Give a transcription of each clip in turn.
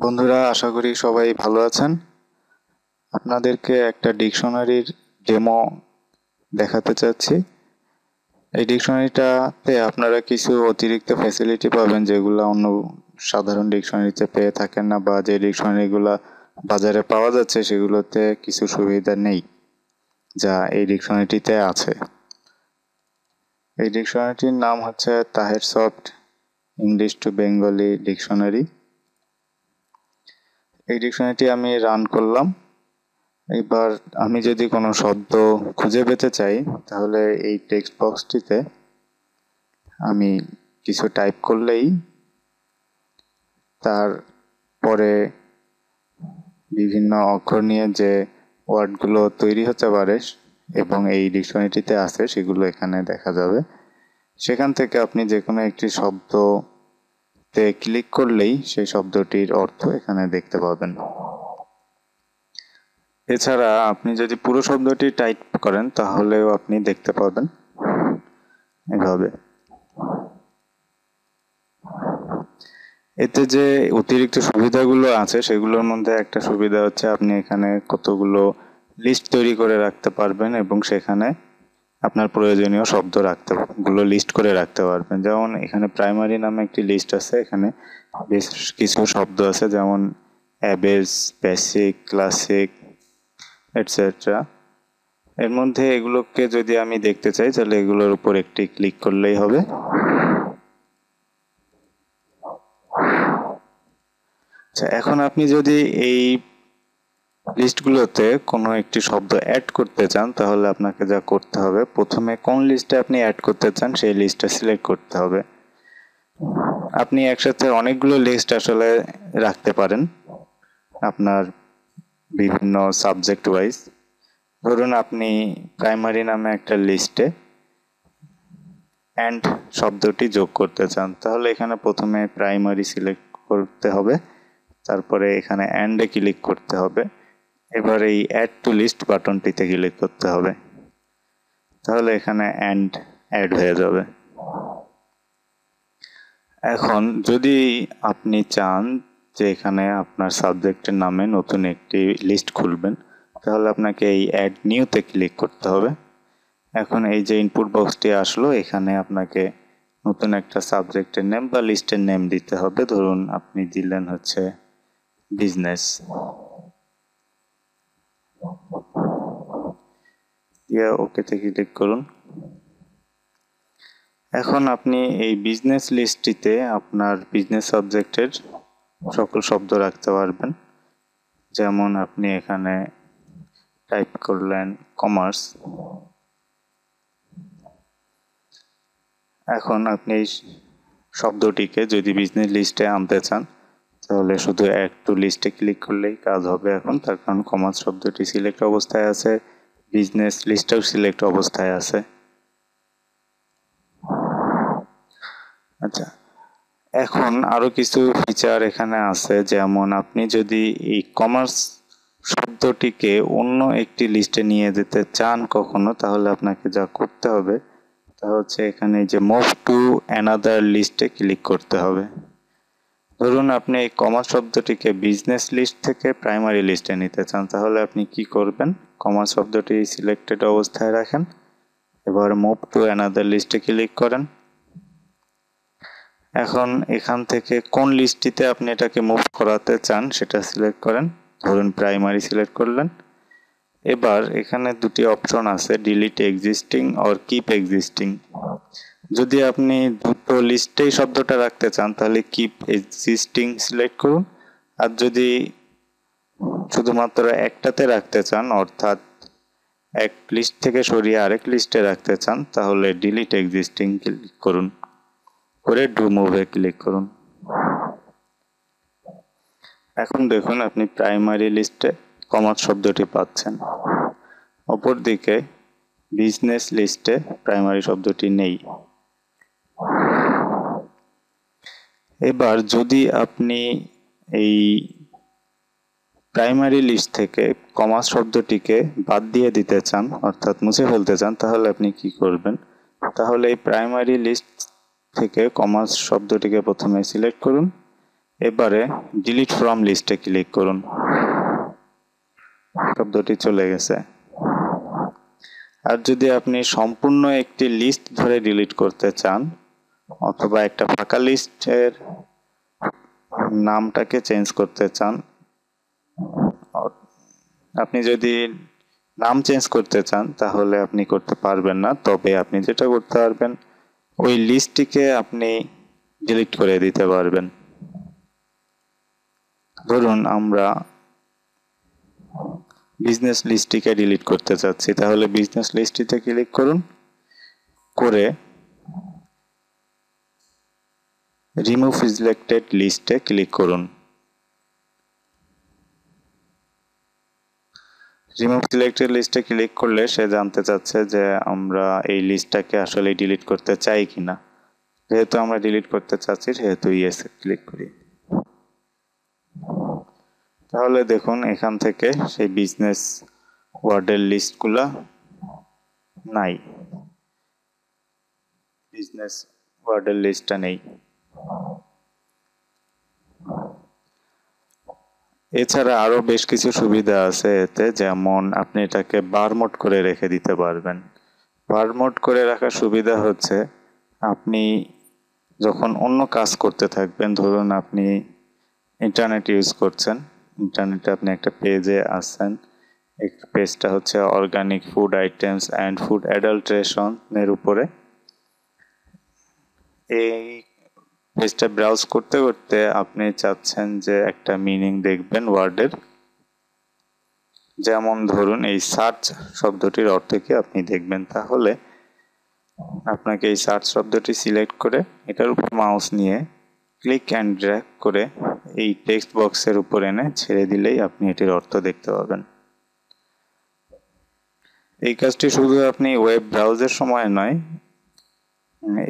বন্ধুরা, আশা করি সবাই ভালো আছেন। আপনাদেরকে একটা ডিকশনারির ডেমো দেখাতে চাচ্ছি। এই ডিকশনারিটাতে আপনারা কিছু অতিরিক্ত ফ্যাসিলিটি পাবেন, যেগুলো অন্য সাধারণ ডিকশনারিতে পেয়ে থাকেন না, বা যে ডিকশনারিগুলো বাজারে পাওয়া যাচ্ছে সেগুলোতে কিছু সুবিধা নেই যা এই ডিকশনারিটিতে আছে। এই ডিকশনারিটির নাম হচ্ছে Taher soft English to Bengali dictionary. এই ডিকশনারিটি আমি রান করলাম। এবার আমি যদি কোনো শব্দ খুঁজে পেতে চাই, তাহলে এই টেক্সট বক্সটিতে আমি কিছু টাইপ করলেই তার পরে বিভিন্ন অক্ষর নিয়ে যে ওয়ার্ডগুলো তৈরি হতে পারে এবং এই ডিকশনারিটিতে আছে সেগুলো এখানে দেখা যাবে। সেখান থেকে আপনি যে কোনো একটি শব্দতে ক্লিক করলেই সেই শব্দটির অর্থ এখানে দেখতে পাবেন। এছাড়া আপনি যদি পুরো শব্দটি টাইপ করেন তাহলেও আপনি দেখতে পাবেন এভাবে। এতে যে অতিরিক্ত সুবিধাগুলো আছে সেগুলোর মধ্যে একটা সুবিধা হচ্ছে আপনি এখানে কতগুলো লিস্ট তৈরি করে রাখতে পারবেন এবং সেখানে আপনার প্রয়োজনীয় শব্দ লিস্ট করে রাখতে পারবেন। যেমন এখানে প্রাইমারি নামে একটি লিস্ট আছে, এখানে বেশ কিছু শব্দ আছে, যেমন অ্যাবেজ, বেসিক, ক্লাসিক এটসেট্রা। এর মধ্যে এগুলোকে যদি আমি দেখতে চাই তাহলে এগুলোর উপর একটি ক্লিক করলেই হবে। আচ্ছা, এখন আপনি যদি এই লিস্টগুলোতে কোনো একটি শব্দ অ্যাড করতে চান তাহলে আপনাকে যা করতে হবে, প্রথমে কোন লিস্টে আপনি অ্যাড করতে চান সেই লিস্টটা সিলেক্ট করতে হবে। আপনি একসাথে অনেকগুলো লিস্ট আসলে রাখতে পারেন আপনার বিভিন্ন সাবজেক্ট ওয়াইজ। ধরুন আপনি প্রাইমারি নামে একটা লিস্টে অ্যান্ড শব্দটি যোগ করতে চান, তাহলে এখানে প্রথমে প্রাইমারি সিলেক্ট করতে হবে, তারপরে এখানে অ্যান্ডে ক্লিক করতে হবে, এবার এই অ্যাড টু লিস্ট বাটনটিতে ক্লিক করতে হবে, তাহলে এখানে অ্যাড হয়ে যাবে। এখন যদি আপনি চান যে এখানে আপনার সাবজেক্টের নামে নতুন একটি লিস্ট খুলবেন, তাহলে আপনাকে এই অ্যাড নিউতে ক্লিক করতে হবে। এখন এই যে ইনপুট বক্সটি আসলো, এখানে আপনাকে নতুন একটা সাবজেক্টের নেম বা লিস্টের নেম দিতে হবে। ধরুন আপনি দিলেন হচ্ছে বিজনেস, দিয়ে ওকেতে ক্লিক করুন। এখন আপনি এই বিজনেস লিস্টটিতে আপনার বিজনেস সাবজেক্টের সকল শব্দ রাখতে পারবেন। যেমন আপনি এখানে টাইপ করলেন কমার্স। এখন আপনি এই শব্দটিকে যদি বিজনেস লিস্টে আনতে চান তাহলে শুধু অ্যাড টু লিস্টে ক্লিক করলেই কাজ হবে এখন, তার কারণ কমার্স শব্দটি সিলেক্ট অবস্থায় আছে, বিজনেস লিস্টটাও সিলেক্ট অবস্থায় আছে। আচ্ছা, এখন আরো কিছু ফিচার এখানে আছে, যেমন আপনি যদি এই কমার্স শব্দটিকে অন্য একটি লিস্টে নিয়ে যেতে চান কখনো, তাহলে আপনাকে যা করতে হবে তা হচ্ছে এখানে যে মুভ টু অ্যানাদার লিস্টে ক্লিক করতে হবে। ধরুন আপনি এই কমার্স শব্দটিকে বিজনেস লিস্ট থেকে প্রাইমারি লিস্টে নিতে চান, তাহলে আপনি কি করবেন, কমার্স শব্দটি সিলেক্টেড অবস্থায় রাখেন, এবার মুভ টু অ্যানাদার লিস্টে ক্লিক করেন। এখন এখান থেকে কোন লিস্টটিতে আপনি এটাকে মুভ করাতে চান সেটা সিলেক্ট করেন, ধরুন প্রাইমারি সিলেক্ট করলেন। এবার এখানে দুটি অপশন আছে, delete existing or keep existing. যদি আপনি দুটো লিস্টেই শব্দটা রাখতে চান তাহলে কিপ এক্সিস্টিং সিলেক্ট করুন, আর যদি শুধুমাত্র একটাতে রাখতে চান অর্থাৎ এক লিস্ট থেকে সরিয়ে আরেক লিস্টে রাখতে চান তাহলে ডিলিট এক্সিস্টিং ক্লিক করুন, করে ডু মুভে ক্লিক করুন। এখন দেখুন আপনি প্রাইমারি লিস্টে কমার্স শব্দটি পাচ্ছেন, অপরদিকে বিজনেস লিস্টে প্রাইমারি শব্দটি নেই। এবার যদি আপনি এই প্রাইমারি লিস্ট থেকে কমার্স শব্দটিকে বাদ দিয়ে দিতে চান অর্থাৎ মুছে ফেলতে চান, তাহলে আপনি কি করবেন, তাহলে এই প্রাইমারি লিস্ট থেকে কমার্স শব্দটিকে প্রথমে সিলেক্ট করুন, এবারে ডিলিট ফ্রম লিস্টে ক্লিক করুন। শব্দটি চলে গেছে। আর যদি আপনি সম্পূর্ণ একটি লিস্ট ধরে ডিলিট করতে চান অথবা একটা ফাঁকা লিস্টের নামটাকে চেঞ্জ করতে চান, আপনি যদি নাম চেঞ্জ করতে চান তাহলে আপনি করতে পারবেন না। তবে আপনি যেটা করতে পারবেন, ওই লিস্টটিকে আপনি ডিলিট করে দিতে পারবেন। ধরুন আমরা বিজনেস লিস্টটিকে ডিলিট করতে চাচ্ছি, তাহলে বিজনেস লিস্টটিতে ক্লিক করুন, করে রিমুভ সিলেক্টেড লিস্টে ক্লিক করুন। রিমুভ সিলেক্টেড লিস্টে ক্লিক করলে সে জানতে চাচ্ছে যে আমরা এই লিস্টটাকে আসলে ডিলিট করতে চাই কিনা। যেহেতু আমরা ডিলিট করতে চাচ্ছি সেহেতু ইয়েস ক্লিক করি। তাহলে দেখুন এখান থেকে সেই বিজনেস ওয়ার্ডের লিস্টগুলা নাই, বিজনেস ওয়ার্ডের লিস্টটা নেই। এছাড়া আরো বেশ কিছু সুবিধা আছে এতে, যেমন আপনি এটাকে বার মোড করে রেখে দিতে পারবেন। বার মোড করে রাখার সুবিধা হচ্ছে আপনি যখন অন্য কাজ করতে থাকবেন, ধরুন আপনি ইন্টারনেট ইউজ করছেন, ইন্টারনেটে আপনি একটা পেজে আসছেন, এই পেজটা হচ্ছে organic food items and food অ্যাডাল্ট্রেশনের উপরে। এই পেজটা ব্রাউজ করতে করতে আপনি চাচ্ছেন যে একটা মিনিং দেখবেন ওয়ার্ডের, যেমন ধরুন এই সার্চ শব্দটির অর্থ কি আপনি দেখবেন। তাহলে আপনাকে এই সার্চ শব্দটি সিলেক্ট করে এটার উপর মাউস নিয়ে ক্লিক অ্যান্ড ড্র্যাগ করে এই টেক্সট বক্সের উপর এনে ছেড়ে দিলেই আপনি এটির অর্থ দেখতে পাবেন। এই কাজটি শুধু আপনি ওয়েব ব্রাউজের সময় নয়,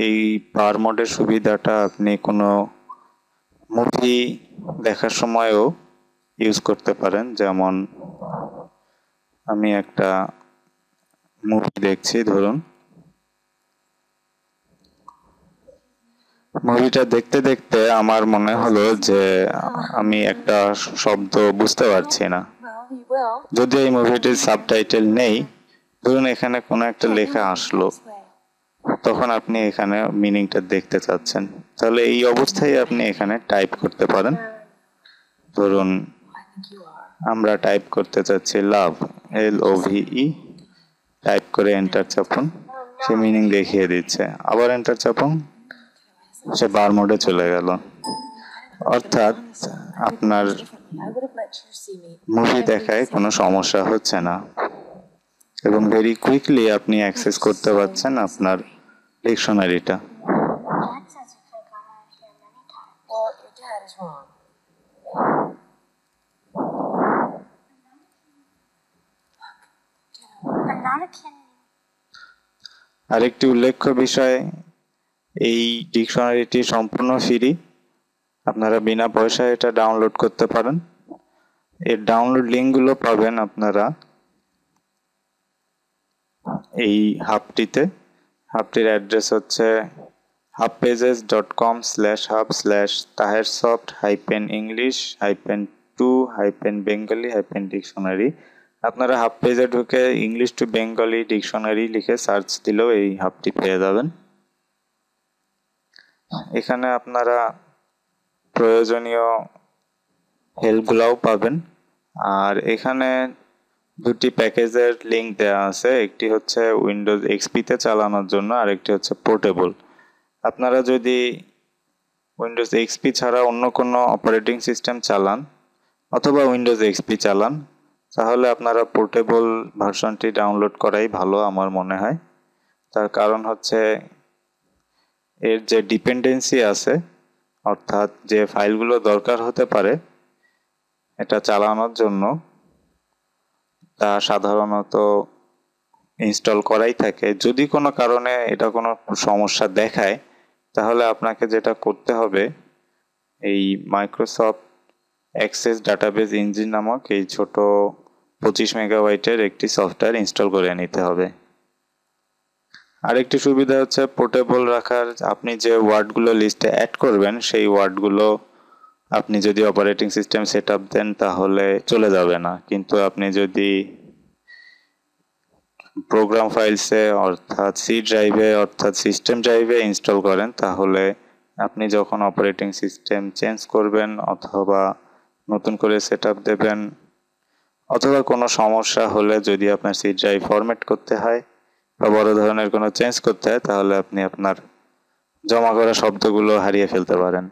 এই বার মোডের সুবিধাটা আপনি কোনো মুভি দেখার সময়ও ইউজ করতে পারেন। যেমন আমি একটা মুভি দেখছি, ধরুন মুভিটা দেখতে দেখতে আমার মনে হলো যে আমি একটা শব্দ বুঝতে পারছি না, যদিও এই মুভিটির সাবটাইটেল নেই। ধরুন এখানে কোনো একটা লেখা আসলো, তখন আপনি এখানে মিনিংটা দেখতে চাচ্ছেন, তাহলে এই অবস্থায় আপনি এখানে টাইপ করতে পারেন। ধরুন আমরা টাইপ করতে চাচ্ছি লাভ, LOVE, টাইপ করে এন্টার চাপুন, সে মিনিং দেখিয়ে দিচ্ছে। আবার এন্টার চাপুন, সে বার মোডে চলে গেল। অর্থাৎ আপনার মুভি দেখায় কোনো সমস্যা হচ্ছে না এবং ভেরি কুইকলি আপনি অ্যাক্সেস করতে পারছেন আপনার ডিকশনারিটা। আরেকটি উল্লেখ্য বিষয়, এই ডিকশনারিটি সম্পূর্ণ ফ্রি, আপনারা বিনা পয়সায় এটা ডাউনলোড করতে পারেন। এর ডাউনলোড লিঙ্কগুলো পাবেন আপনারা এই হাবটিতে। হাবটির অ্যাড্রেস হচ্ছে hubpages.com/hub/taherssoft-english-2-bengali-dictionary। আপনারা হাব পেজে ঢুকে ইংলিশ টু বেঙ্গলি ডিকশনারি লিখে সার্চ দিলেও এই হাবটি পেয়ে যাবেন। এখানে আপনারা প্রয়োজনীয় হেল্পগুলোও পাবেন। আর এখানে দুটি প্যাকেজের লিঙ্ক দেওয়া আছে, একটি হচ্ছে উইন্ডোজ এক্সপিতে চালানোর জন্য, আরেকটি হচ্ছে পোর্টেবল। আপনারা যদি উইন্ডোজ এক্সপি ছাড়া অন্য কোনো অপারেটিং সিস্টেম চালান অথবা উইন্ডোজ এক্সপি চালান, তাহলে আপনারা পোর্টেবল ভার্সনটি ডাউনলোড করাই ভালো আমার মনে হয়। তার কারণ হচ্ছে এর যে ডিপেন্ডেন্সি আছে, অর্থাৎ যে ফাইলগুলো দরকার হতে পারে এটা চালানোর জন্য, তা সাধারণত ইনস্টল করাই থাকে। যদি কোনো কারণে এটা কোনো সমস্যা দেখায় তাহলে আপনাকে যেটা করতে হবে, এই মাইক্রোসফট অ্যাক্সেস ডাটাবেস ইঞ্জিন নামক এই ছোট 25 মেগাবাইটের একটি সফটওয়্যার ইনস্টল করে নিতে হবে। আরেকটি সুবিধা হচ্ছে পোর্টেবল রাখার, আপনি যে ওয়ার্ডগুলো লিস্টে অ্যাড করবেন সেই ওয়ার্ডগুলো আপনি যদি অপারেটিং সিস্টেম সেট আপ দেন তাহলে চলে যাবে না, কিন্তু আপনি যদি প্রোগ্রাম ফাইলসে অর্থাৎ সি ড্রাইভে অর্থাৎ সিস্টেম ড্রাইভে ইনস্টল করেন তাহলে আপনি যখন অপারেটিং সিস্টেম চেঞ্জ করবেন অথবা নতুন করে সেট আপ দেবেন অথবা কোনো সমস্যা হলে যদি আপনার সি ড্রাইভ ফরম্যাট করতে হয় বা বড় ধরনের কোনো চেঞ্জ করতে হয় তাহলে আপনি আপনার জমা করা শব্দগুলো হারিয়ে ফেলতে পারেন।